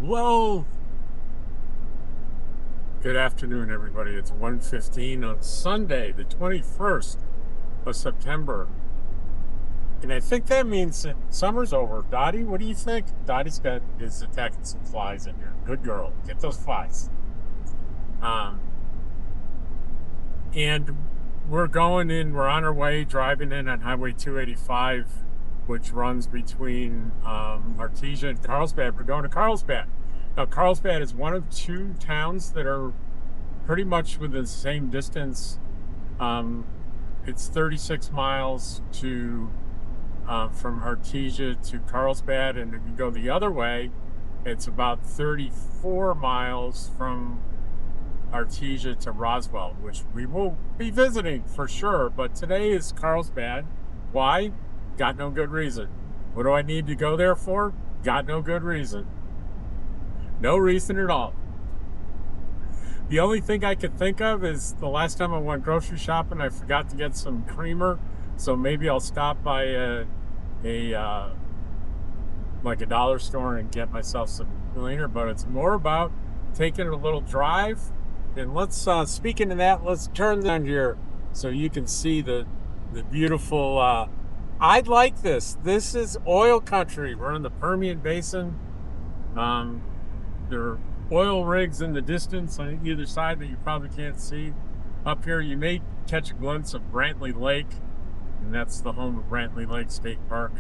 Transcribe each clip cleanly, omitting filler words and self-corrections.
Well, good afternoon, everybody. It's 1:15 on Sunday, the 21st of September. And I think that means that summer's over. Dottie, what do you think? Dottie's is attacking some flies in here. Good girl. Get those flies. And we're on our way, driving in on Highway 285, which runs between Artesia and Carlsbad. We're going to Carlsbad. Now, Carlsbad is one of two towns that are pretty much within the same distance. It's 36 miles to from Artesia to Carlsbad, and if you go the other way, it's about 34 miles from Artesia to Roswell, which we will be visiting for sure. But today is Carlsbad. Why? Got no good reason. What do I need to go there for? Got no good reason. No reason at all. The only thing I could think of is the last time I went grocery shopping, I forgot to get some creamer. So maybe I'll stop by like a dollar store and get myself some cleaner. But it's more about taking a little drive. And let's, speaking of that, let's turn on here so you can see the beautiful, I'd like this. This is oil country. We're in the Permian Basin. There are oil rigs in the distance on either side that you probably can't see. Up here, you may catch a glimpse of Brantley Lake, and that's the home of Brantley Lake State Park.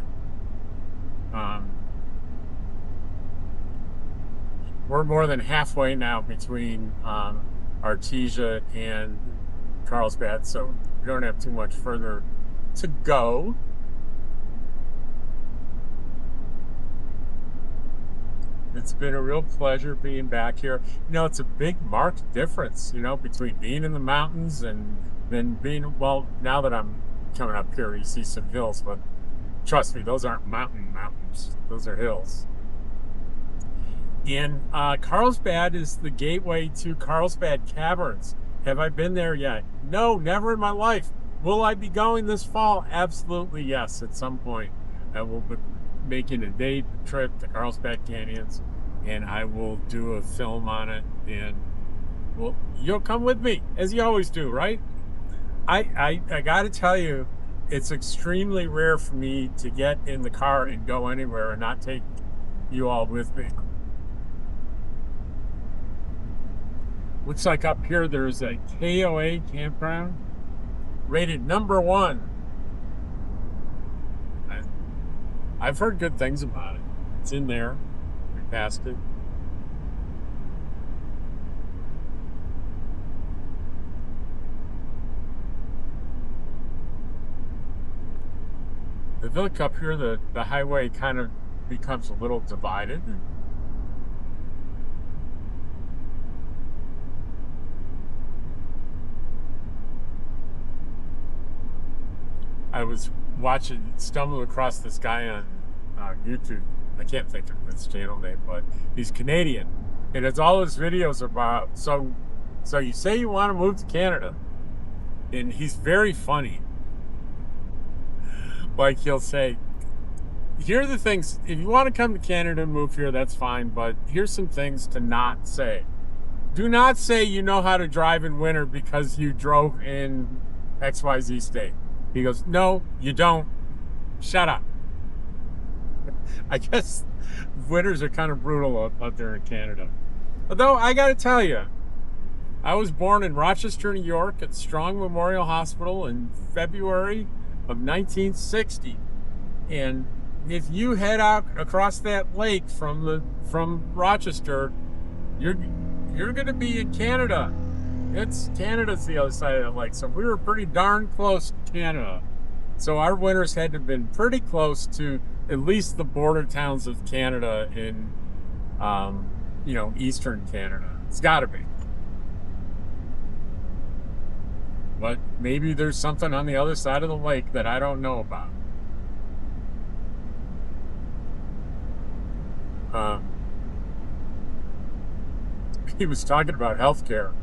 We're more than halfway now between Artesia and Carlsbad, so we don't have too much further to go. It's been a real pleasure being back here. You know, it's a big marked difference, you know, between being in the mountains and then being, well, now that I'm coming up here, you see some hills, but trust me, those aren't mountains. Those are hills. And Carlsbad is the gateway to Carlsbad Caverns. Have I been there yet? No, never in my life. Will I be going this fall? Absolutely yes, at some point. I will be making a day trip to Carlsbad Canyons, and I will do a film on it, and well, you'll come with me, as you always do, right? I gotta tell you, it's extremely rare for me to get in the car and go anywhere and not take you all with me. Looks like up here there's a KOA campground rated #1. I've heard good things about it. It's in there. We passed it. If you look up here, the highway kind of becomes a little divided. I was stumbled across this guy on YouTube. I can't think of his channel name, but he's Canadian, and it's all his videos about. So you say you want to move to Canada, and he's very funny. Like he'll say, here are the things. If you want to come to Canada and move here, that's fine. But here's some things to not say. Do not say you know how to drive in winter because you drove in XYZ state. He goes, no, you don't. Shut up. I guess winters are kind of brutal out there in Canada. Although, I got to tell you, I was born in Rochester, New York at Strong Memorial Hospital in February of 1960. And if you head out across that lake from Rochester, you're going to be in Canada. Canada's the other side of the lake, so we were pretty darn close to Canada. So our winters had to have been pretty close to at least the border towns of Canada in, eastern Canada. It's got to be. But maybe there's something on the other side of the lake that I don't know about. He was talking about healthcare.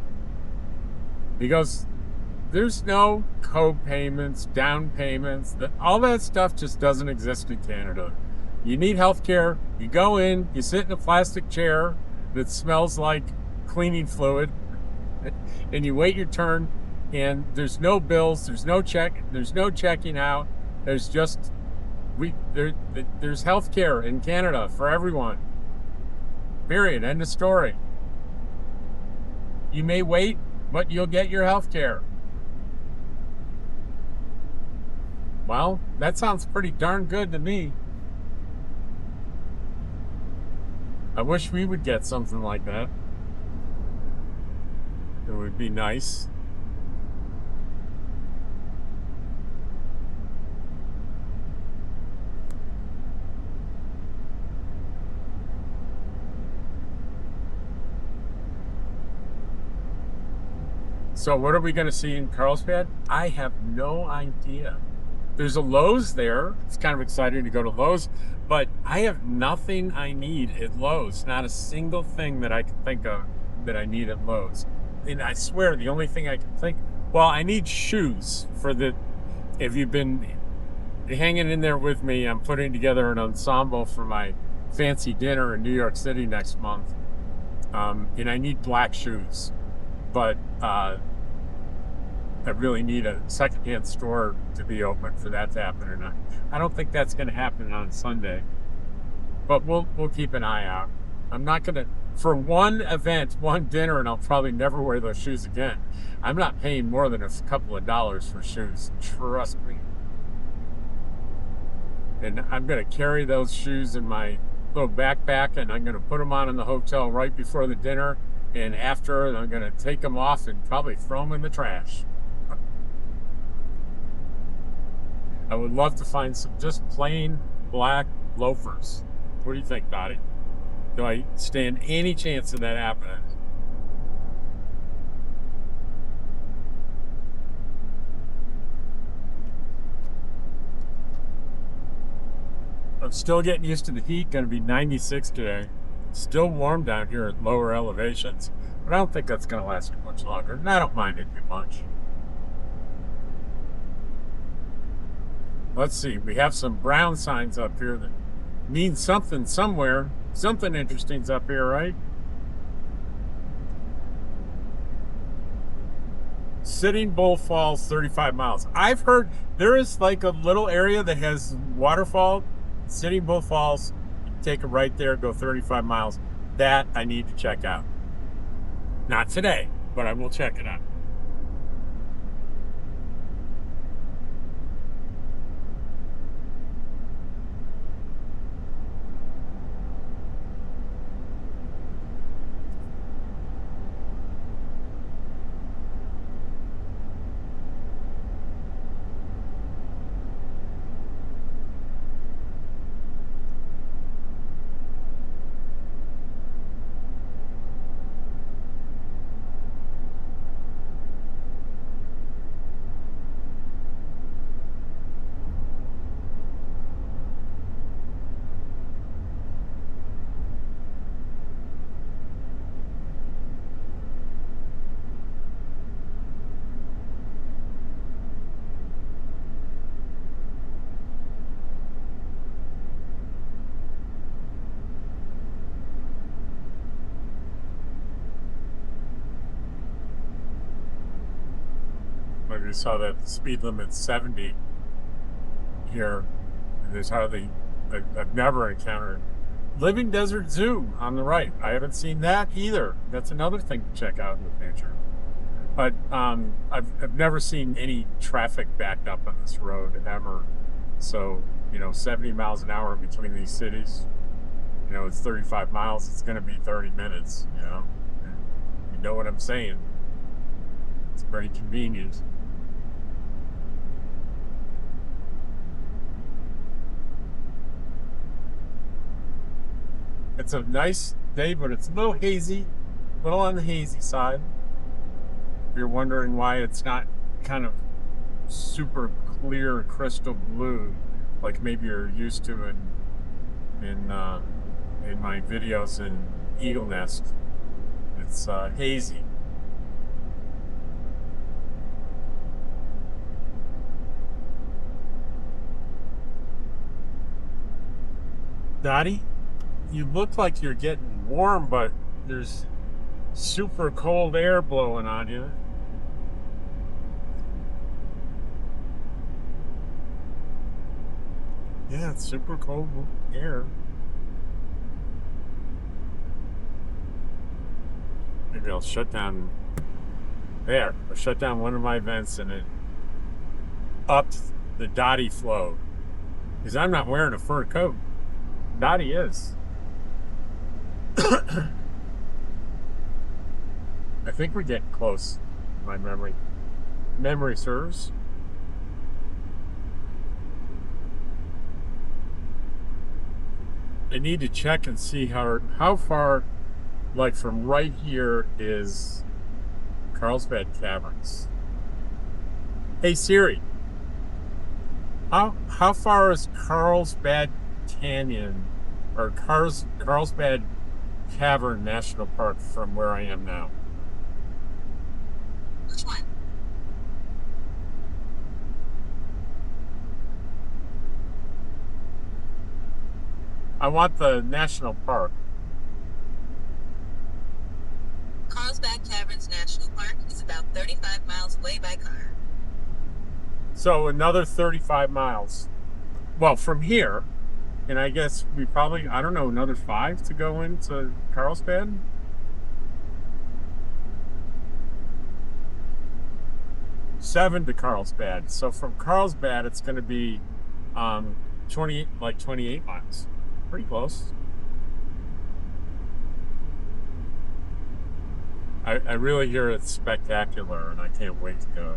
He goes, there's no co-payments, down payments, all that stuff just doesn't exist in Canada. You need health care, You go in, you sit in a plastic chair that smells like cleaning fluid, and you wait your turn, and there's no bills, there's no checking out. There's just there's healthcare in Canada for everyone. Period. End of story. You may wait, but you'll get your healthcare. Well, that sounds pretty darn good to me. I wish we would get something like that. It would be nice. So what are we going to see in Carlsbad? I have no idea. There's a Lowe's there. It's kind of exciting to go to Lowe's, but I have nothing I need at Lowe's. Not a single thing that I can think of that I need at Lowe's. And I swear the only thing I can think, well, I need shoes for the, if you've been hanging in there with me, I'm putting together an ensemble for my fancy dinner in New York City next month. And I need black shoes, but I really need a secondhand store to be open for that to happen or not. I don't think that's going to happen on Sunday, but we'll keep an eye out. I'm not going to, for one event, one dinner, and I'll probably never wear those shoes again. I'm not paying more than a couple of dollars for shoes. Trust me. And I'm going to carry those shoes in my little backpack, and I'm going to put them on in the hotel right before the dinner, and after, I'm going to take them off and probably throw them in the trash. I would love to find some just plain black loafers. What do you think, Dottie? Do I stand any chance of that happening? I'm still getting used to the heat. Going to be 96 today. Still warm down here at lower elevations, but I don't think that's going to last too much longer. And I don't mind it too much. Let's see. We have some brown signs up here that mean something somewhere. Something interesting's up here, right? Sitting Bull Falls, 35 miles. I've heard there is like a little area that has waterfall. Sitting Bull Falls, take it right there, go 35 miles. That I need to check out. Not today, but I will check it out. Maybe you saw that the speed limit's 70 here. There's hardly, I've never encountered. Living Desert Zoo on the right. I haven't seen that either. That's another thing to check out with nature. But I've never seen any traffic backed up on this road ever. So, 70 miles an hour between these cities. It's 35 miles. It's going to be 30 minutes, You know what I'm saying? It's very convenient. It's a nice day, but it's a little hazy, a little on the hazy side. If you're wondering why it's not kind of super clear crystal blue, like maybe you're used to in my videos in Eagle Nest. It's hazy. Dottie? you look like you're getting warm, but there's super cold air blowing on you. Yeah, it's super cold air. Maybe I'll shut down there. I'll shut down one of my vents and it upped the Dottie flow. Because I'm not wearing a fur coat. Dottie is. I think we're getting close. My memory serves. I need to check and see how far, like from right here, is Carlsbad Caverns. Hey Siri, how far is Carlsbad Canyon or Carlsbad Cavern National Park from where I am now? Which one? I want the national park. Carlsbad Caverns National Park is about 35 miles away by car. So another 35 miles. Well, from here, and I guess we probably, I don't know, another 5 to go into Carlsbad. Seven to Carlsbad. So from Carlsbad, it's going to be 28 miles. Pretty close. I really hear it's spectacular, and I can't wait to go.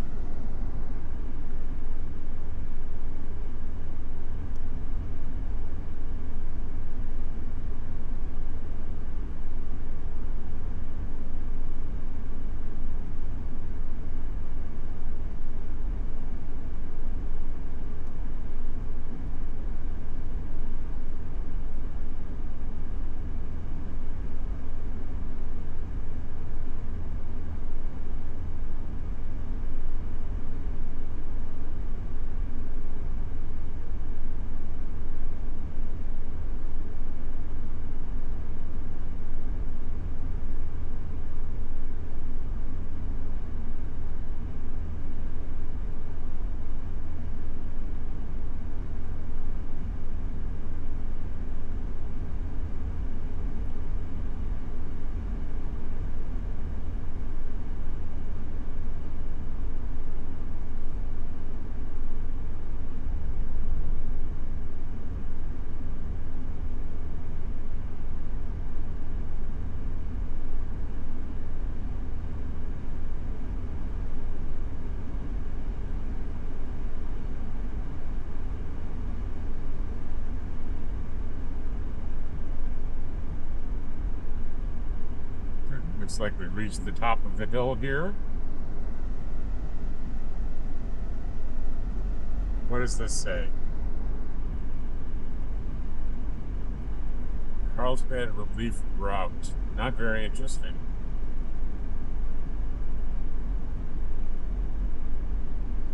Looks like we reached the top of the hill here. What does this say? Carlsbad Relief Route. Not very interesting.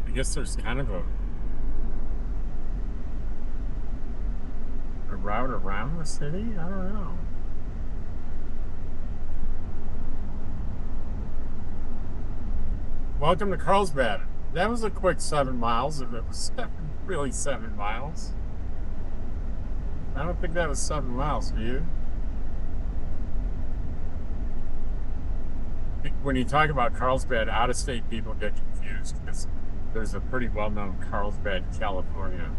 I guess there's kind of a route around the city? I don't know. Welcome to Carlsbad. That was a quick 7 miles, if it was really 7 miles. I don't think that was 7 miles, do you? When you talk about Carlsbad, out-of-state people get confused because there's a pretty well-known Carlsbad, California.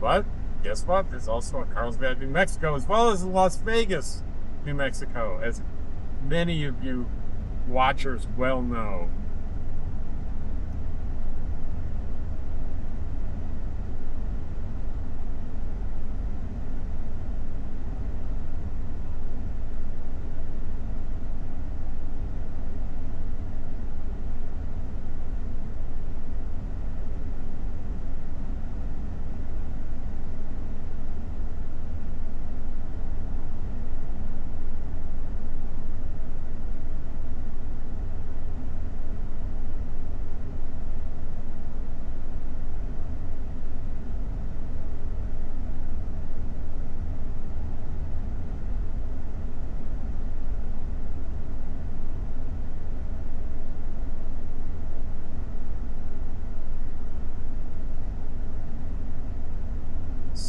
But guess what? There's also a Carlsbad, New Mexico, as well as Las Vegas, New Mexico, as many of you watchers well know.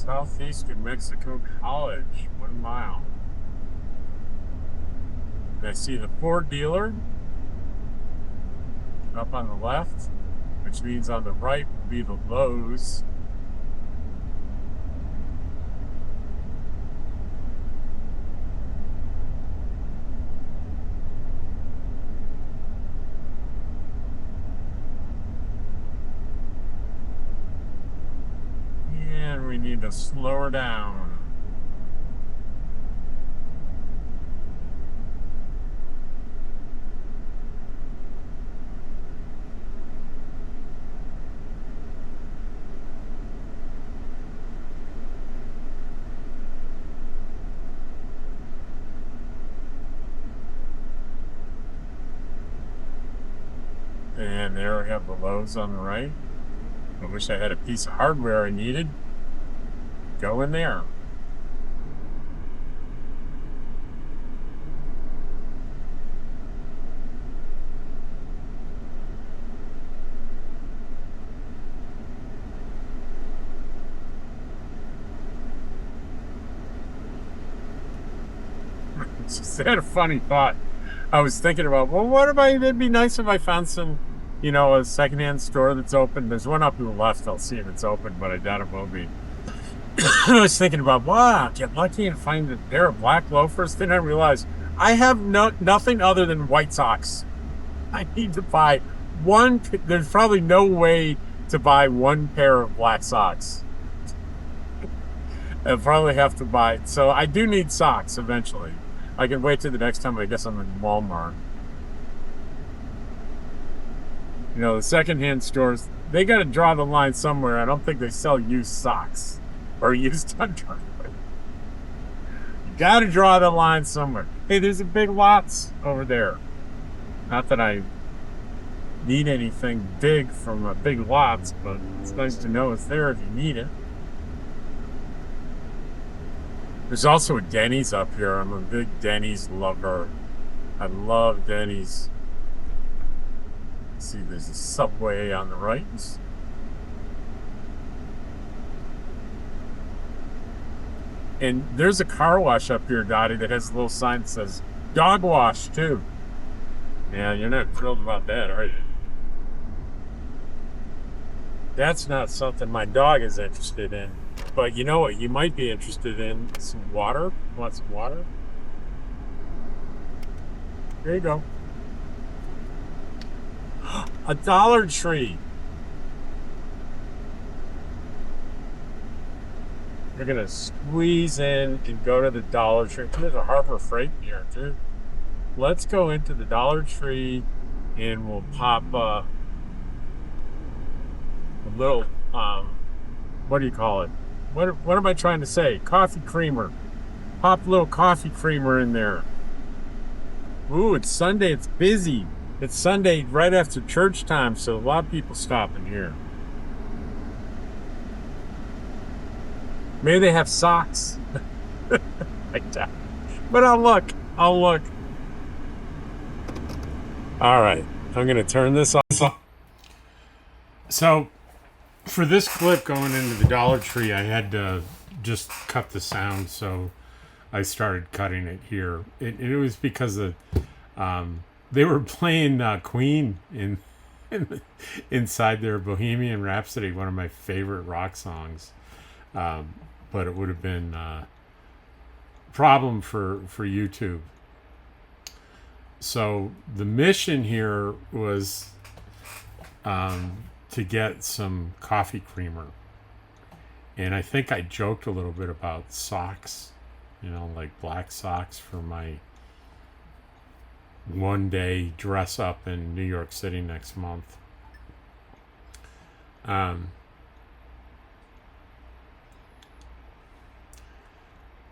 Southeast New Mexico College, 1 mile. And I see the Ford dealer up on the left, which means on the right will be the Lowe's. And we need to slow her down. And there we have the Lowe's on the right. I wish I had a piece of hardware I needed. Go in there. Just had a funny thought. I was thinking about, well, it'd be nice if I found some, a secondhand store that's open. There's one up to the left. I'll see if it's open, but I doubt it will be. I was thinking about, wow, get lucky and find a pair of black loafers. Then I realized I have nothing other than white socks. I need to buy one. There's probably no way to buy one pair of black socks. I'll probably have to buy. So I do need socks eventually. I can wait till the next time I guess I'm in Walmart. The secondhand stores, they got to draw the line somewhere. I don't think they sell used socks or used underwear. You got to draw the line somewhere. Hey, there's a Big Lots over there. Not that I need anything big from a Big Lots, but it's nice to know it's there if you need it. There's also a Denny's up here. I'm a big Denny's lover. I love Denny's. See, there's a Subway on the right. And there's a car wash up here, Dottie, that has a little sign that says dog wash, too. Yeah, you're not thrilled about that, are you? That's not something my dog is interested in. But you know what you might be interested in? Some water? Want some water? There you go. A Dollar Tree. We're going to squeeze in and go to the Dollar Tree. There's a Harbor Freight here, too. Let's go into the Dollar Tree and we'll pop a little, what do you call it? What am I trying to say? Coffee creamer. Pop a little coffee creamer in there. Ooh, it's Sunday. It's busy. It's Sunday right after church time, so a lot of people stopping here. Maybe they have socks. Like that. But I'll look. All right. I'm going to turn this off. So, for this clip going into the Dollar Tree, I had to just cut the sound, so I started cutting it here. It was because they were playing Queen inside their Bohemian Rhapsody, one of my favorite rock songs. But it would have been a problem for YouTube. So the mission here was to get some coffee creamer. And I think I joked a little bit about socks, like black socks for my one-day dress up in New York City next month.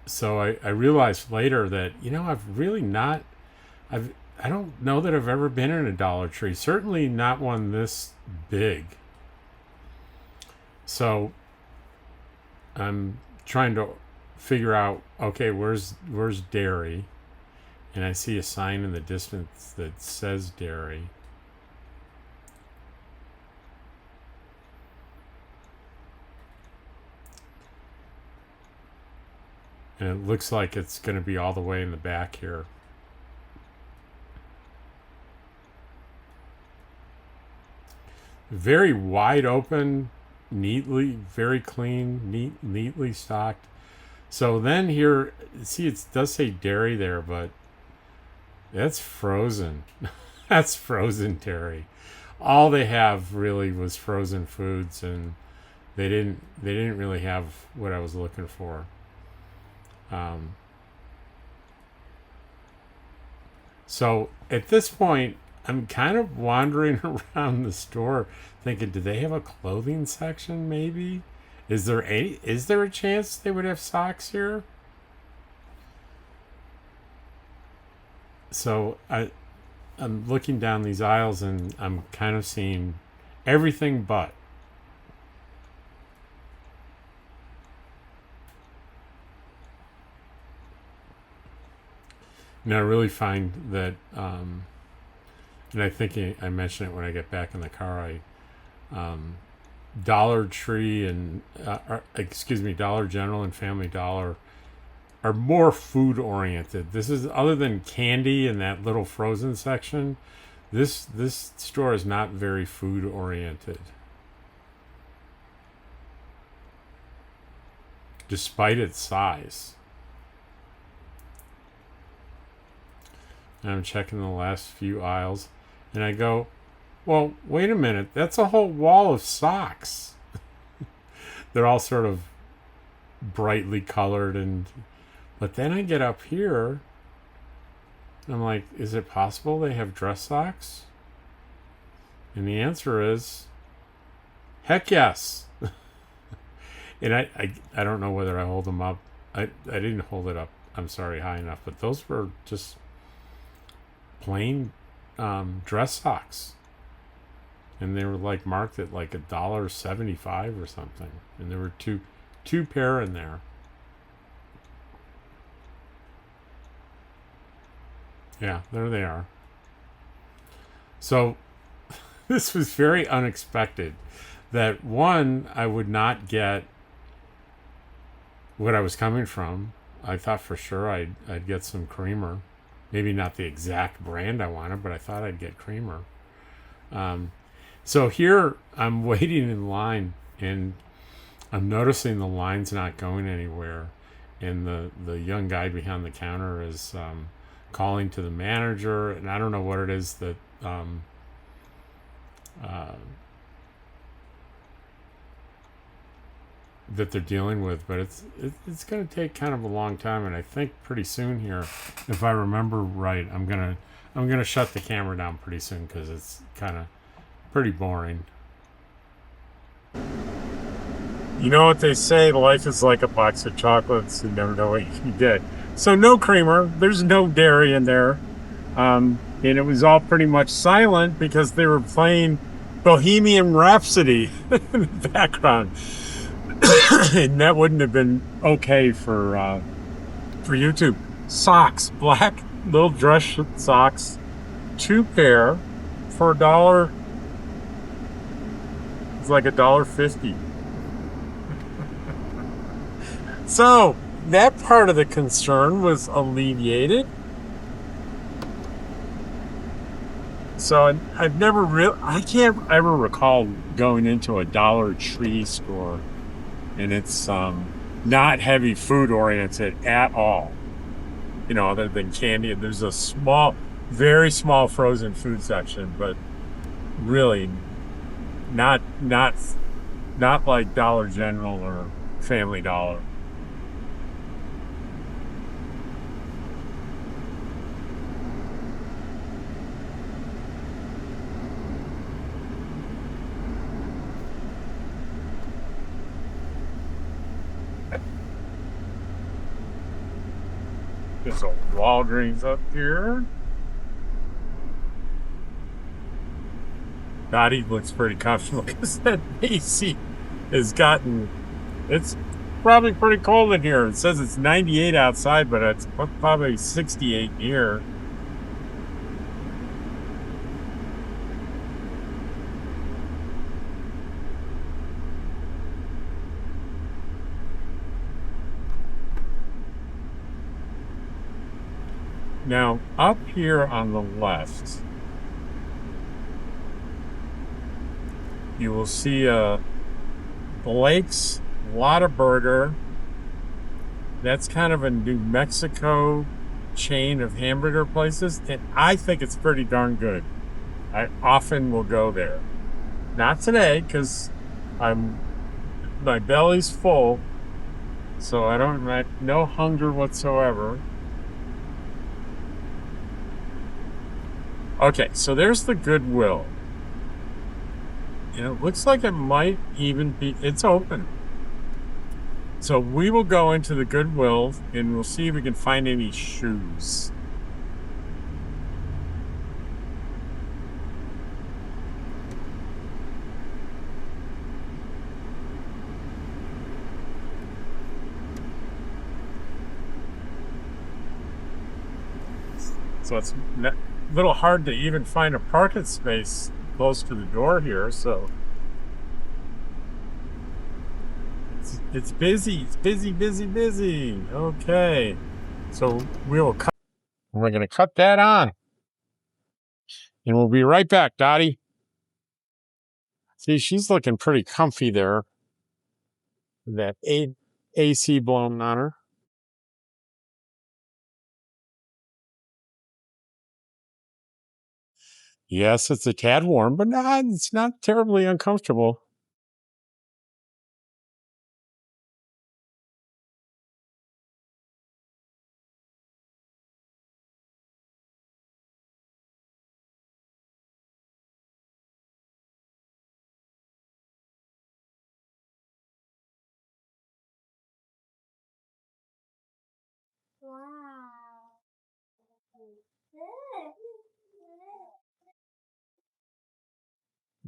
So I realized later that, I've really not, I don't know that I've ever been in a Dollar Tree. Certainly not one this big. So I'm trying to figure out, okay, where's dairy? And I see a sign in the distance that says dairy. And it looks like it's going to be all the way in the back here. Very wide open, neatly, very clean, neatly stocked. So then here, see, it does say dairy there, but that's frozen. That's frozen dairy. All they have really was frozen foods, and they didn't really have what I was looking for. So at this point, I'm kind of wandering around the store thinking, do they have a clothing section maybe? Is there a chance they would have socks here? So I'm looking down these aisles and I'm kind of seeing everything but. And I really find that, and I think I mentioned it when I get back in the car, Dollar Tree and, Dollar General and Family Dollar are more food oriented. This is, other than candy and that little frozen section, this store is not very food oriented. Despite its size. And I'm checking the last few aisles and I go, well, wait a minute, that's a whole wall of socks. They're all sort of brightly colored, but then I get up here and I'm like, is it possible they have dress socks? And the answer is heck yes. And I don't know whether I hold them up. I didn't hold it up, I'm sorry, high enough, but those were just plain dress socks, and they were like marked at like $1.75 or something, and there were two pair in there. Yeah, there they are. So this was very unexpected that, one, I would not get what I was coming from. I thought for sure I'd get some creamer. Maybe not the exact brand I wanted, but I thought I'd get creamer. So here I'm waiting in line, and I'm noticing the line's not going anywhere. And the young guy behind the counter is calling to the manager, and I don't know what it is that that they're dealing with, but it's going to take kind of a long time, and I think pretty soon here, if I remember right, I'm gonna shut the camera down pretty soon because it's kind of pretty boring. You know what they say, life is like a box of chocolates, you never know what you can get. So no creamer, there's no dairy in there, and it was all pretty much silent because they were playing Bohemian Rhapsody in the background. And that wouldn't have been okay for YouTube. Socks, black little dress socks, 2 pair for $1. It's like $1.50. So that part of the concern was alleviated. So I've never I can't ever recall going into a Dollar Tree store and it's not heavy food oriented at all. You know, other than candy. There's a very small frozen food section, but really not like Dollar General or Family Dollar. There's a Walgreens up here. Dottie looks pretty comfortable because that AC has gotten, it's probably pretty cold in here. It says it's 98 outside, but it's probably 68 here. Now, up here on the left, you will see a Blake's Whataburger. That's kind of a New Mexico chain of hamburger places, and I think it's pretty darn good. I often will go there. Not today, because my belly's full, so I don't have no hunger whatsoever. Okay, so there's the Goodwill. And it looks like it might even be, it's open. So we will go into the Goodwill and we'll see if we can find any shoes. So it's a little hard to even find a parking space close to the door here. So it's busy. It's busy, busy, busy. Okay. So we're going to cut that on. And we'll be right back, Dottie. See, she's looking pretty comfy there. That AC blowing on her. Yes, it's a tad warm, but it's not terribly uncomfortable.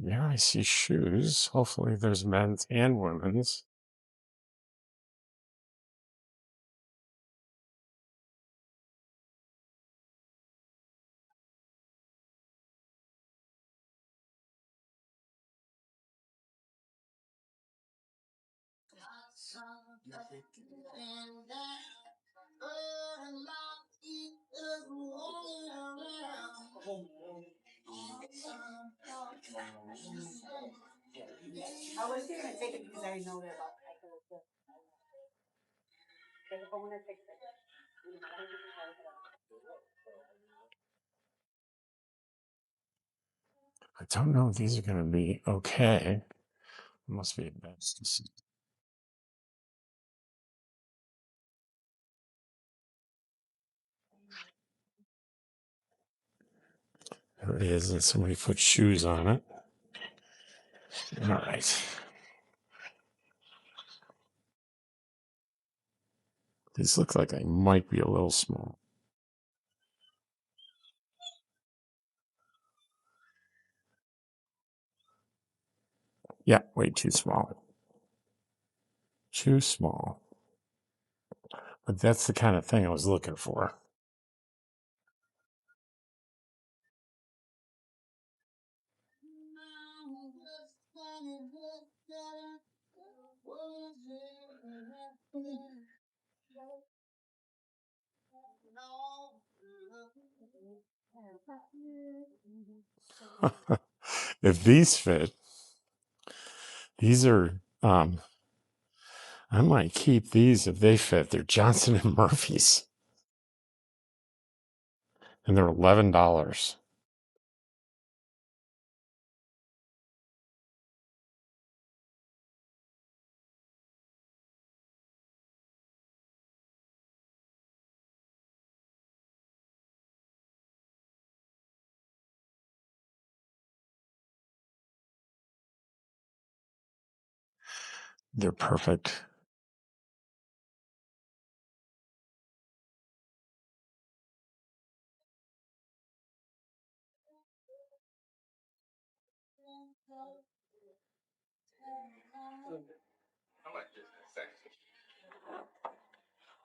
Yeah, I see shoes. Hopefully there's men's and women's. I don't know if these are going to be okay. Must be best. There it is, and somebody put shoes on it. All right. These look like they might be a little small. Yeah, way too small. Too small. But that's the kind of thing I was looking for. If these fit, these are I might keep these if they fit. They're Johnston and Murphy's. And they're $11. They're perfect.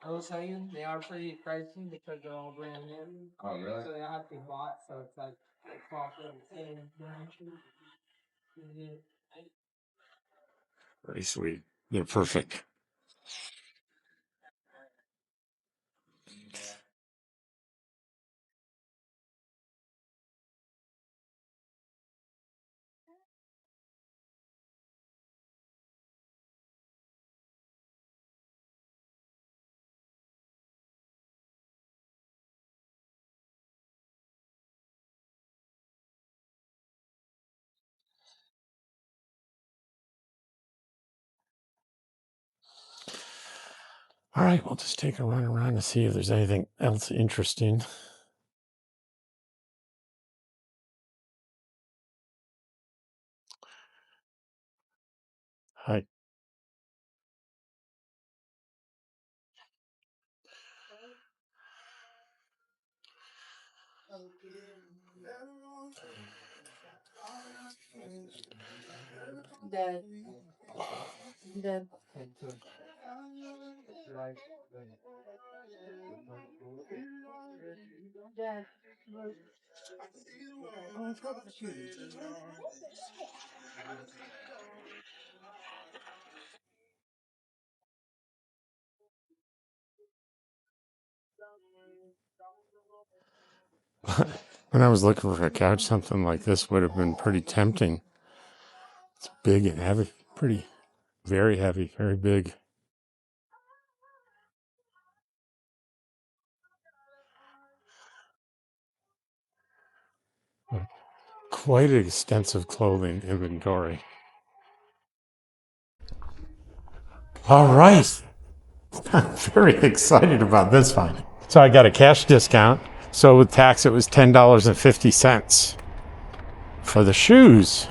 I will tell you, they are pretty pricey because they're all brand new. Oh, really? So they have to be bought, so it's like proper and Very sweet. They're perfect. All right, we'll just take a run around to see if there's anything else interesting. Hi. Dad. Dad. Dad. When I was looking for a couch, something like this would have been pretty tempting. It's big and heavy, pretty, very heavy, very big. Quite an extensive clothing inventory. All right. I'm very excited about this find. So I got a cash discount. So with tax, it was $10.50 for the shoes.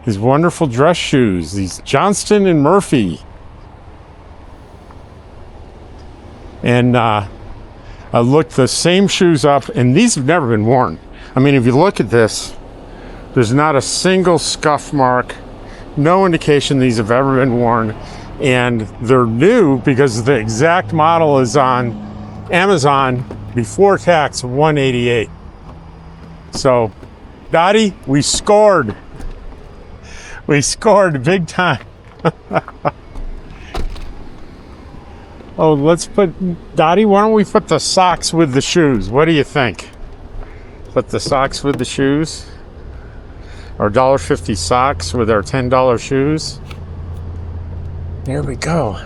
These wonderful dress shoes, these Johnston and Murphy. And I looked the same shoes up, and these have never been worn. I mean, if you look at this, there's not a single scuff mark, no indication these have ever been worn. And they're new because the exact model is on Amazon before tax, $188. So, Dottie, we scored. We scored big time. Oh, let's put, Dottie, why don't we put the socks with the shoes? What do you think? Put the socks with the shoes? Our $1.50 socks with our $10 shoes? There we go.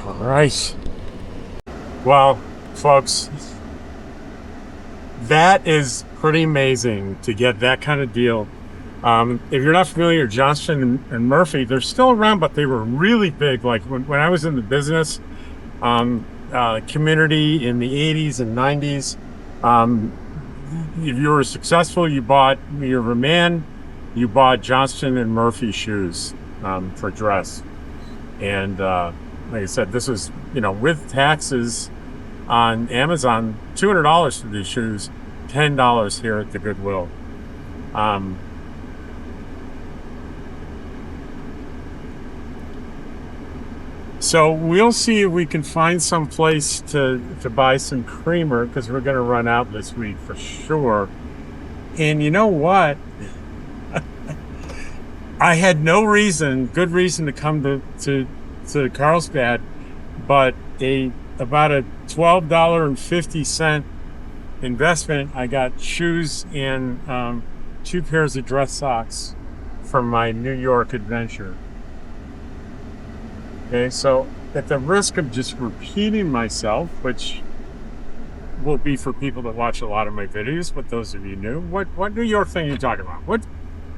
All right. Well, folks, that is pretty amazing to get that kind of deal. If you're not familiar, Johnston and Murphy, they're still around, but they were really big. Like when I was in the business community in the 80s and 90s, if you were successful, you bought, you were a man, you bought Johnston and Murphy shoes for dress. And like I said, this was, with taxes on Amazon, $200 for these shoes, $10 here at the Goodwill. So we'll see if we can find some place to buy some creamer, because we're going to run out this week for sure. And you know what? I had no good reason to come to Carlsbad, but about a $12.50 investment. I got shoes and 2 pairs of dress socks from my New York adventure. Okay, so at the risk of just repeating myself, which will be for people that watch a lot of my videos, but those of you new, what New York thing are you talking about? What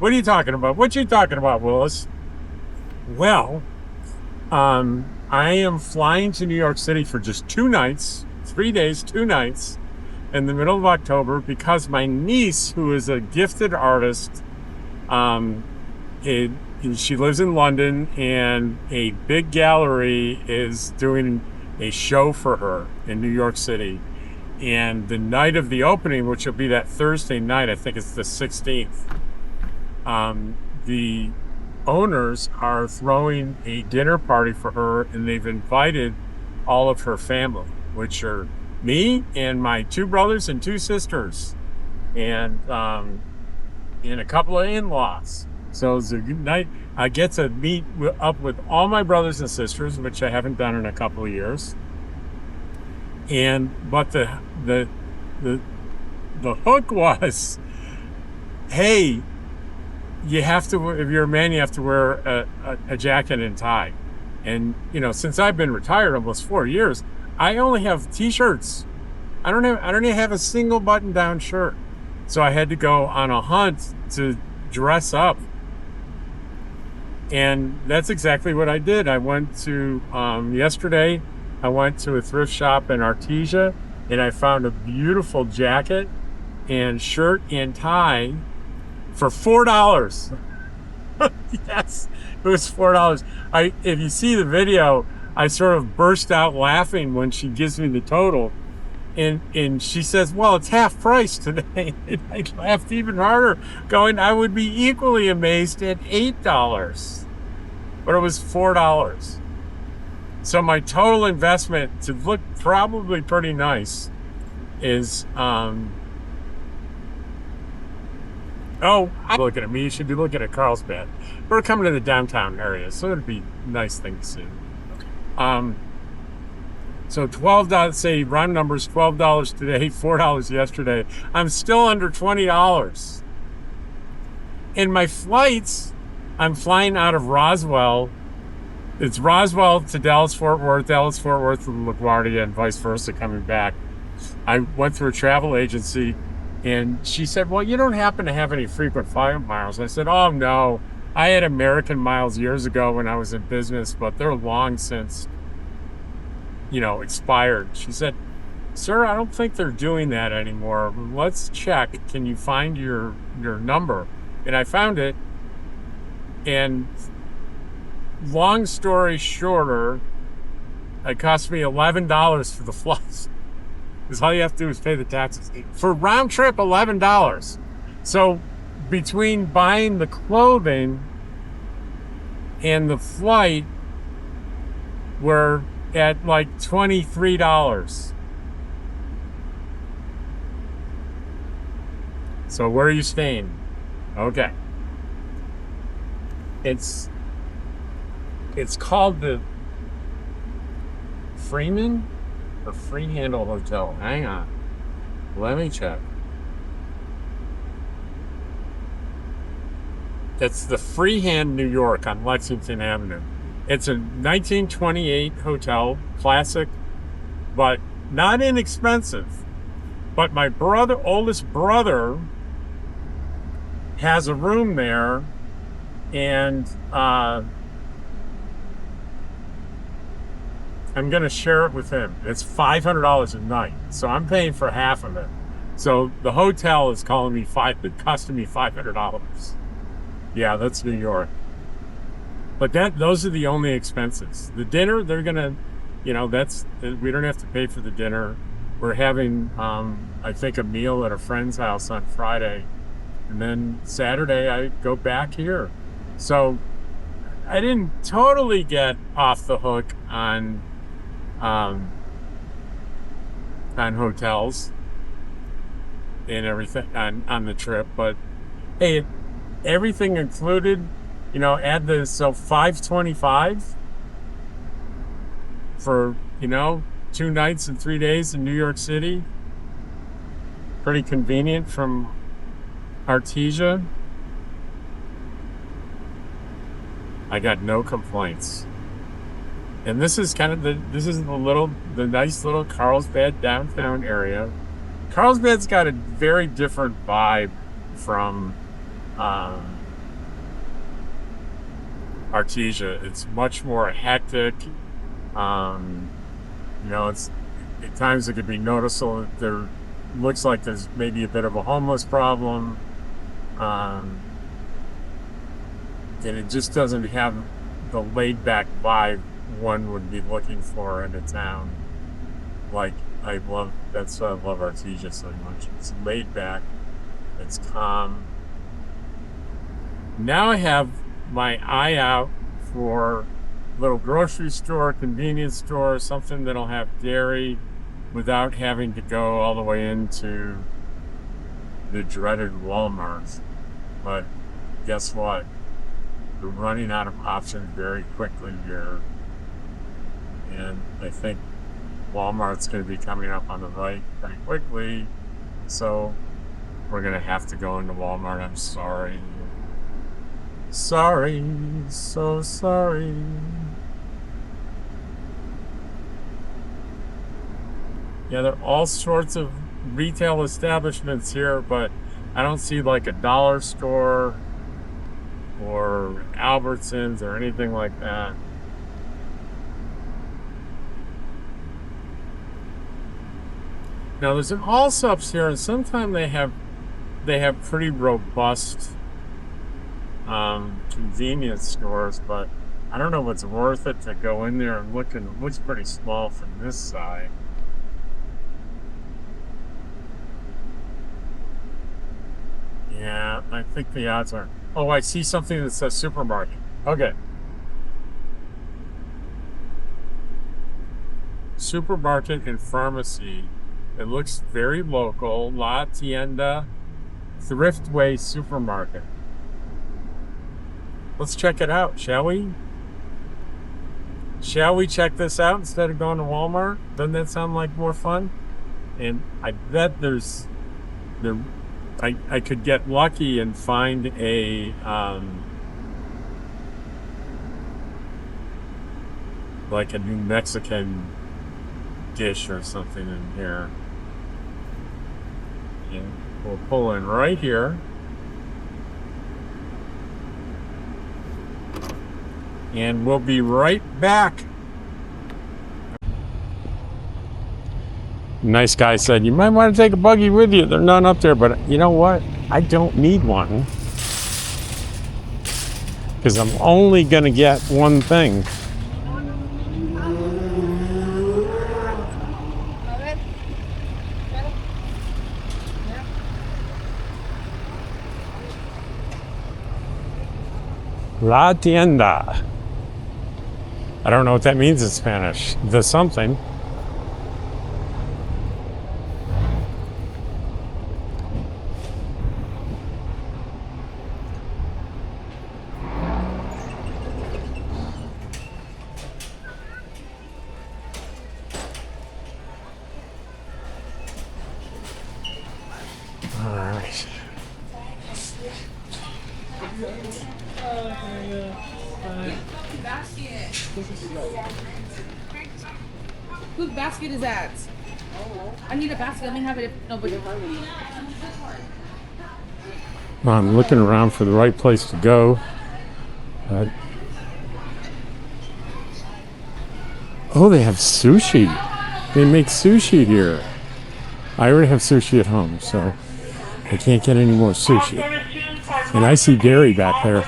are you talking about? What you talking about, Willis? Well, I am flying to New York City for just 2 nights, 3 days, 2 nights, in the middle of October, because my niece, who is a gifted artist, she lives in London, and a big gallery is doing a show for her in New York City. And the night of the opening, which will be that Thursday night, I think it's the 16th, the owners are throwing a dinner party for her, and they've invited all of her family, which are me and my 2 brothers and 2 sisters, and a couple of in-laws. So it's a good night. I get to meet up with all my brothers and sisters, which I haven't done in a couple of years. But the hook was, hey, you have to, if you're a man, you have to wear a jacket and tie. And since I've been retired almost 4 years, I only have t-shirts. I don't even have a single button-down shirt. So I had to go on a hunt to dress up. And that's exactly what I did. I went to, yesterday, I went to a thrift shop in Artesia, and I found a beautiful jacket and shirt and tie for $4. Yes, it was $4. If you see the video, I sort of burst out laughing when she gives me the total. And she says, well, it's half price today. And I laughed even harder, going, I would be equally amazed at $8. But it was $4. So my total investment to look probably pretty nice is, look at me. You should be looking at Carlsbad. We're coming to the downtown area, so it'd be a nice thing to see. So $12, say round numbers, $12 today, $4 yesterday. I'm still under $20. In my flights, I'm flying out of Roswell. It's Roswell to Dallas-Fort Worth, Dallas-Fort Worth to LaGuardia, and vice versa coming back. I went through a travel agency, and she said, well, you don't happen to have any frequent flyer miles. I said, oh, no. I had American miles years ago when I was in business, but they're long since, expired. She said, sir, I don't think they're doing that anymore. Let's check. Can you find your number? And I found it. And long story shorter, it cost me $11 for the flights. Because all you have to do is pay the taxes. For round trip, $11. So between buying the clothing and the flight, we're at like $23. So where are you staying? Okay. It's called the Freeman or Freehandle Hotel. Hang on. Let me check. It's the Freehand, New York on Lexington Avenue. It's a 1928 hotel, classic, but not inexpensive. But my oldest brother, has a room there, and I'm going to share it with him. It's $500 a night, so I'm paying for half of it. So the hotel is costing me $500. Yeah, that's New York. But those are the only expenses. The dinner, they're gonna, we don't have to pay for the dinner. We're having, I think, a meal at a friend's house on Friday, and then Saturday I go back here. So I didn't totally get off the hook on hotels and everything on the trip, but hey, everything included. Add the $525 for 2 nights and 3 days in New York City. Pretty convenient from Artesia. I got no complaints. And this is kind of the nice little Carlsbad downtown area. Carlsbad's got a very different vibe from Artesia. It's much more hectic. It's at times it could be noticeable that there looks like there's maybe a bit of a homeless problem, and it just doesn't have the laid-back vibe one would be looking for in a town. That's why I love Artesia so much. It's laid back, it's calm. Now I have my eye out for a little grocery store, convenience store, something that'll have dairy without having to go all the way into the dreaded Walmart. But guess what? We're running out of options very quickly here. And I think Walmart's going to be coming up on the right very quickly. So we're going to have to go into Walmart. I'm sorry. Sorry, so sorry. Yeah, there are all sorts of retail establishments here, but I don't see like a dollar store or Albertsons or anything like that. Now there's an Allsups here, and sometimes they have pretty robust convenience stores, but I don't know if it's worth it to go in there and look, and it looks pretty small from this side. Yeah, I think the odds are. Oh, I see something that says supermarket. Okay. Supermarket and pharmacy. It looks very local. La Tienda Thriftway supermarket. Let's check it out, shall we? Shall we check this out instead of going to Walmart? Doesn't that sound like more fun? And I bet I could get lucky and find a like a New Mexican dish or something in here. And we'll pull in right here. And we'll be right back. Nice guy said, you might want to take a buggy with you. There's none up there, but you know what? I don't need one. Because I'm only going to get one thing. La tienda. I don't know what that means in Spanish. The something. All right. Whose basket is that? I need a basket. Let me have it if nobody. I'm looking around for the right place to go. Oh, they have sushi. They make sushi here. I already have sushi at home, so I can't get any more sushi. And I see Gary back there.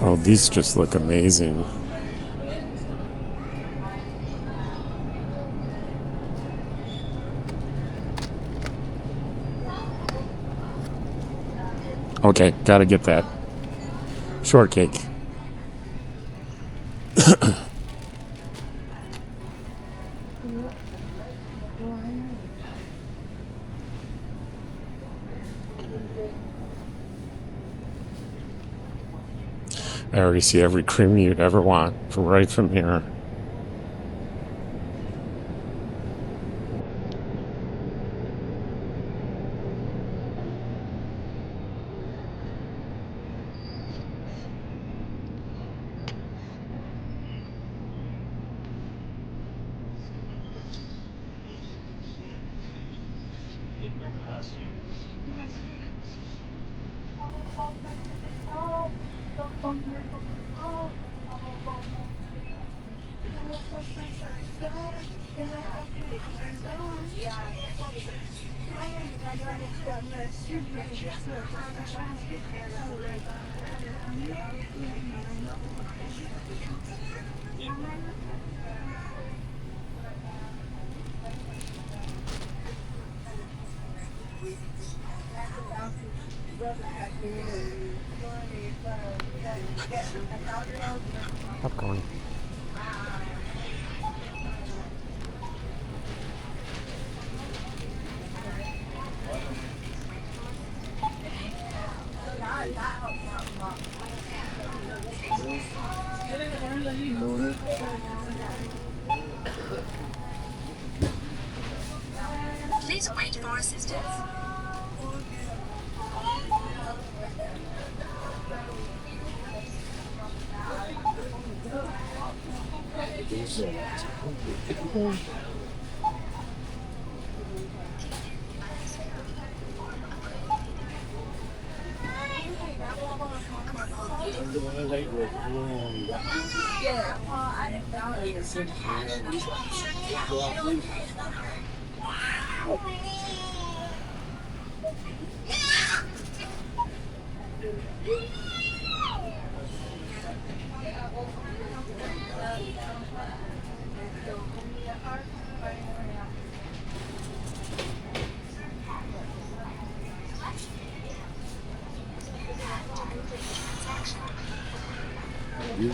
Oh, these just look amazing. Okay, gotta get that. Shortcake. I already see every cream you'd ever want right from here. Popcorn. Please wait for assistance.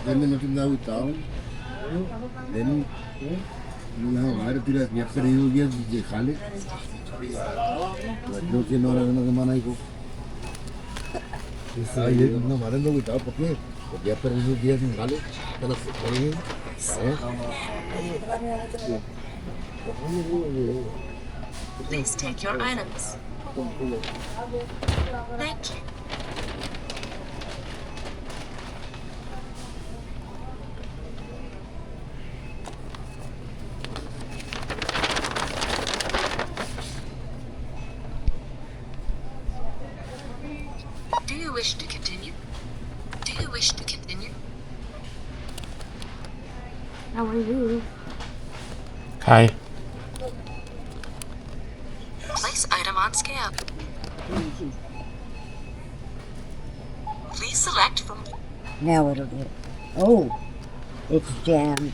Then nothing now with town. Then you know, I repeat, you have to use the Khalid. But don't you know another man I go? I didn't know, I don't know without okay. But you have to use the Khalid. Tell us Please take your items. Thank you. Do you wish to continue? Do you wish to continue? How are you? Hi. Place item on scale. Please select from. Now it'll get. Oh, it's jammed.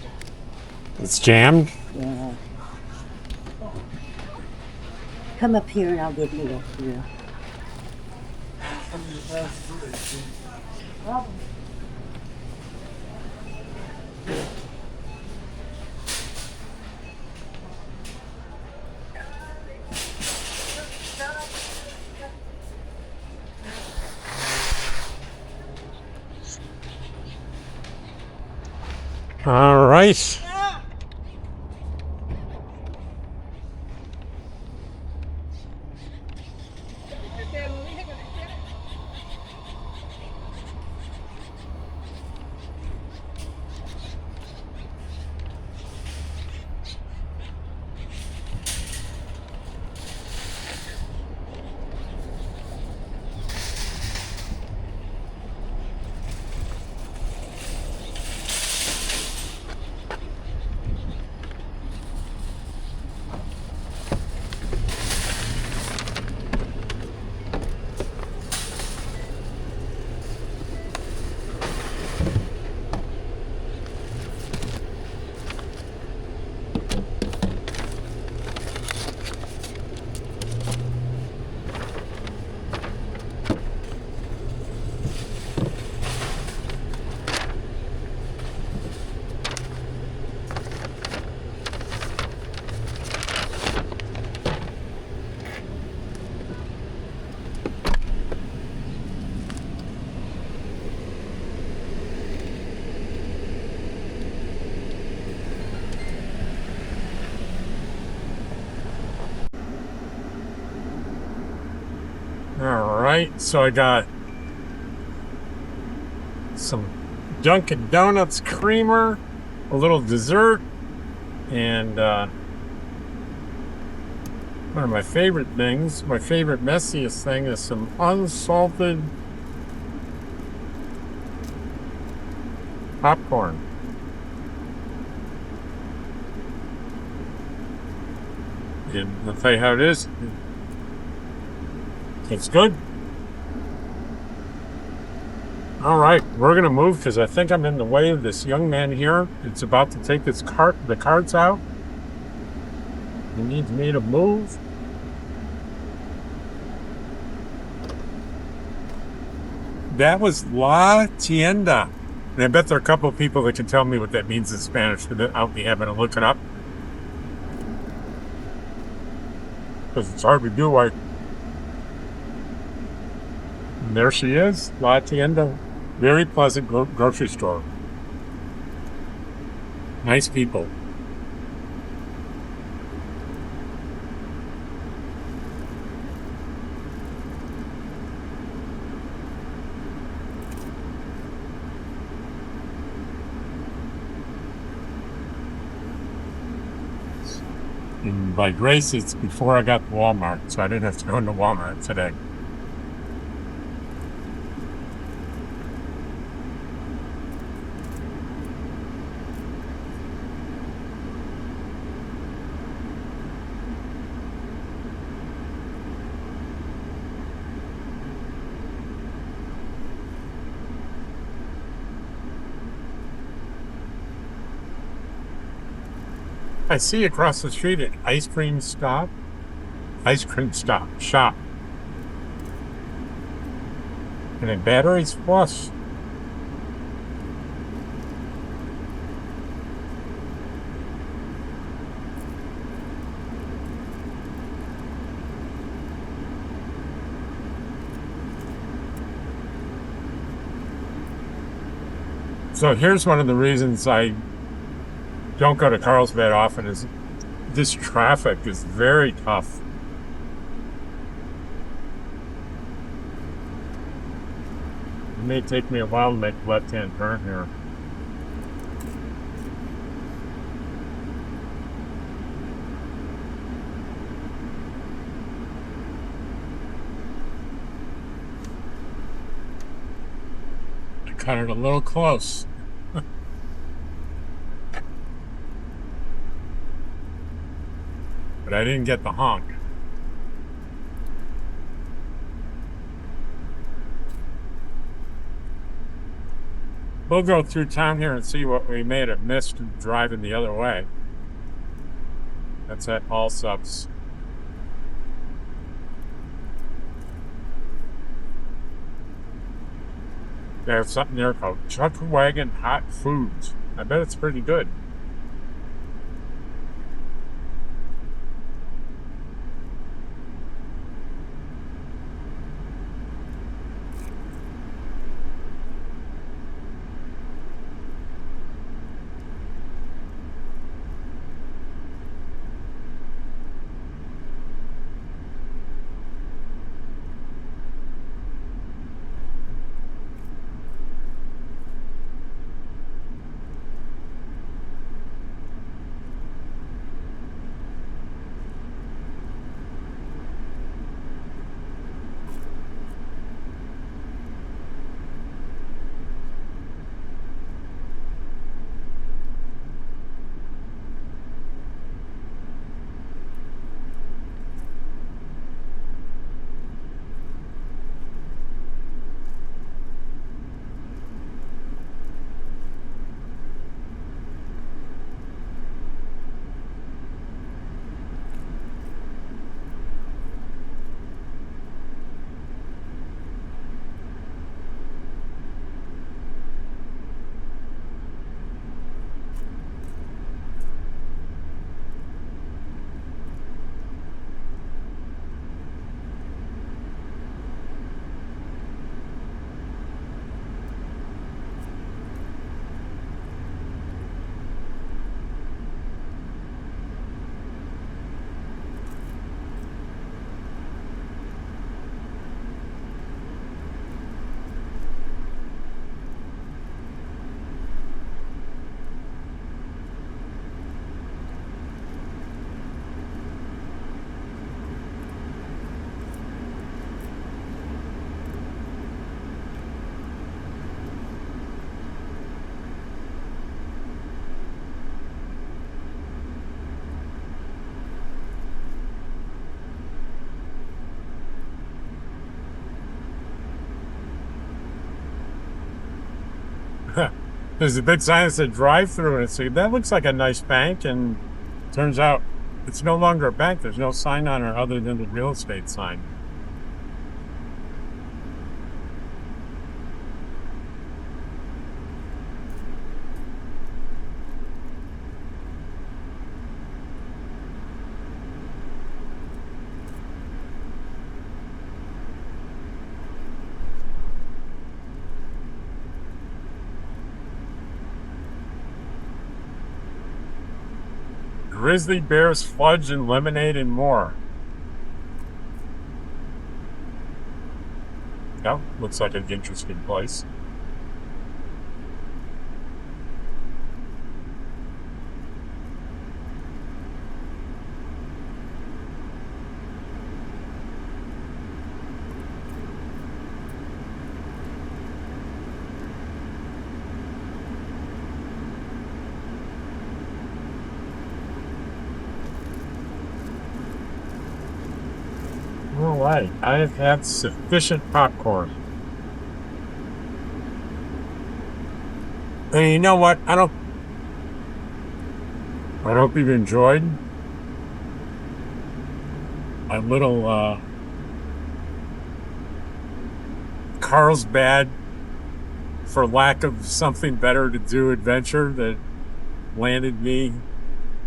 It's jammed? Yeah. Come up here and I'll give you a few. All right. All right, so I got some Dunkin' Donuts creamer, a little dessert, and one of my favorite things, my favorite messiest thing is some unsalted popcorn. And I'll tell you how it is. It's good. All right, we're gonna move because I think I'm in the way of this young man here. It's about to take the carts out. He needs me to move. That was La Tienda. And I bet there are a couple of people that can tell me what that means in Spanish. I'll be having to look it up. Because it's hard to do. And there she is, La Tienda. Very pleasant grocery store. Nice people. And by grace, it's before I got to Walmart, so I didn't have to go into Walmart today. I see across the street an ice cream shop. And a batteries plus. So here's one of the reasons I don't go to Carlsbad often is this traffic is very tough. It may take me a while to make a left-hand turn here. I cut it a little close. But I didn't get the honk. We'll go through town here and see what we may have missed driving the other way. That's at Allsup's. They have something there called Chuck Wagon Hot Foods. I bet it's pretty good. There's a big sign that said drive-through, and it's like, that looks like a nice bank, and turns out it's no longer a bank. There's no sign on it other than the real estate sign. Grizzly bears, fudge, and lemonade, and more. That looks like an interesting place. right. I have had sufficient popcorn. And you know what? I hope you've enjoyed a little Carlsbad, for lack of something better to do, adventure that landed me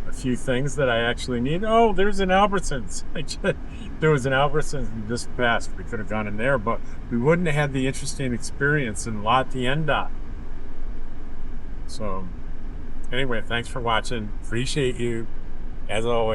a few things that I actually need. Oh, there's an Albertsons. There was an Albertsons just passed. We could have gone in there, but we wouldn't have had the interesting experience in La Tienda. So, anyway, thanks for watching. Appreciate you, as always.